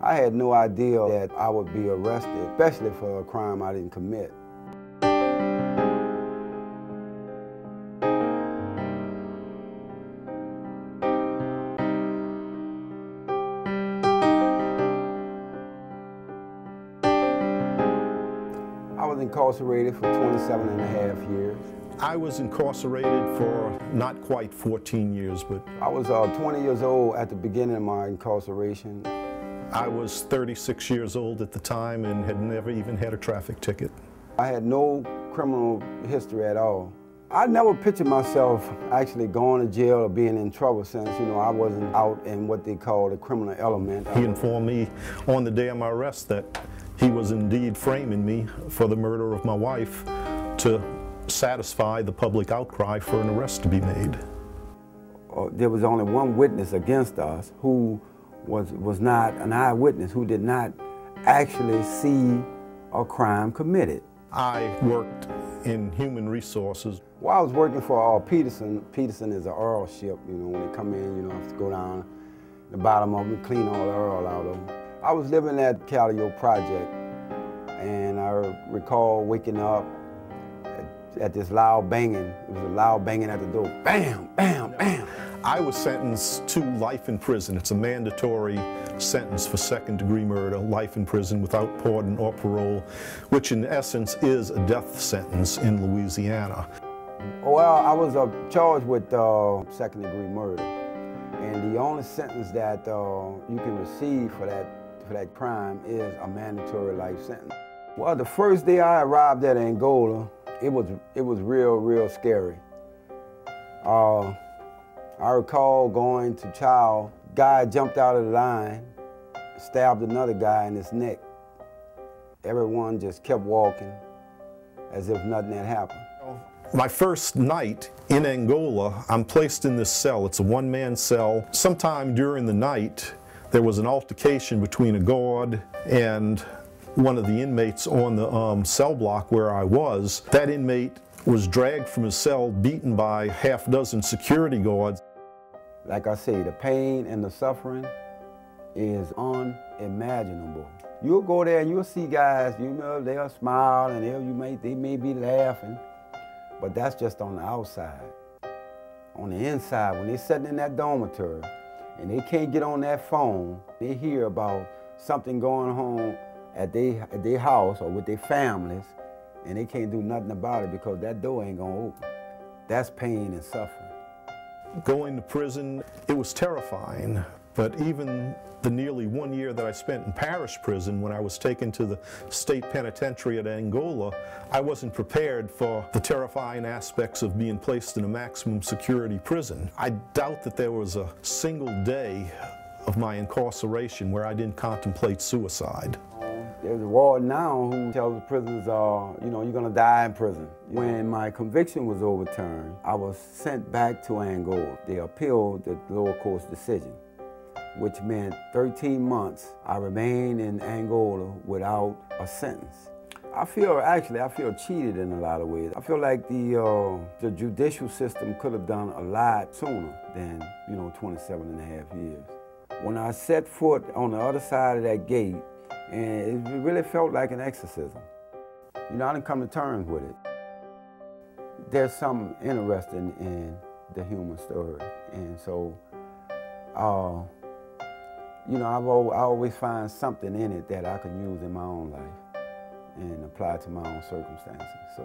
I had no idea that I would be arrested, especially for a crime I didn't commit. I was incarcerated for 27 and a half years. I was incarcerated for not quite 14 years, but I was 20 years old at the beginning of my incarceration. I was 36 years old at the time and had never even had a traffic ticket. I had no criminal history at all. I never pictured myself actually going to jail or being in trouble since, I wasn't out in what they call the criminal element. He informed me on the day of my arrest that he was indeed framing me for the murder of my wife to satisfy the public outcry for an arrest to be made. There was only one witness against us who was not an eyewitness, who did not actually see a crime committed. I worked in human resources. While I was working for Peterson is an oil ship, when they come in, I have to go down the bottom of them and clean all the oil out of them. I was living at Callio Project, and I recall waking up at this loud banging. It was a loud banging at the door. Bam, bam, bam. I was sentenced to life in prison. It's a mandatory sentence for second-degree murder, life in prison without pardon or parole, which in essence is a death sentence in Louisiana. Well, I was charged with second-degree murder, and the only sentence that you can receive for that crime is a mandatory life sentence. Well, the first day I arrived at Angola, it was real scary. I recall going to chow. Guy jumped out of the line, stabbed another guy in his neck. Everyone just kept walking as if nothing had happened. My first night in Angola, I'm placed in this cell. It's a one-man cell. Sometime during the night, there was an altercation between a guard and one of the inmates on the cell block where I was. That inmate was dragged from his cell, beaten by half dozen security guards. Like I say, the pain and the suffering is unimaginable. You'll go there and you'll see guys, they'll smile and they may be laughing, but that's just on the outside. On the inside, when they're sitting in that dormitory and they can't get on that phone, they hear about something going on at their house or with their families, and they can't do nothing about it because that door ain't gonna open. That's pain and suffering. Going to prison, it was terrifying, but even the nearly 1 year that I spent in parish prison when I was taken to the state penitentiary at Angola, I wasn't prepared for the terrifying aspects of being placed in a maximum security prison. I doubt that there was a single day of my incarceration where I didn't contemplate suicide. There's a warden now who tells the prisoners, you're gonna die in prison. When my conviction was overturned, I was sent back to Angola. They appealed the lower court's decision, which meant 13 months I remained in Angola without a sentence. I feel cheated in a lot of ways. I feel like the judicial system could have done a lot sooner than, 27 and a half years. When I set foot on the other side of that gate, and it really felt like an exorcism. I didn't come to terms with it. There's something interesting in the human story. And so, I always find something in it that I can use in my own life and apply to my own circumstances. So.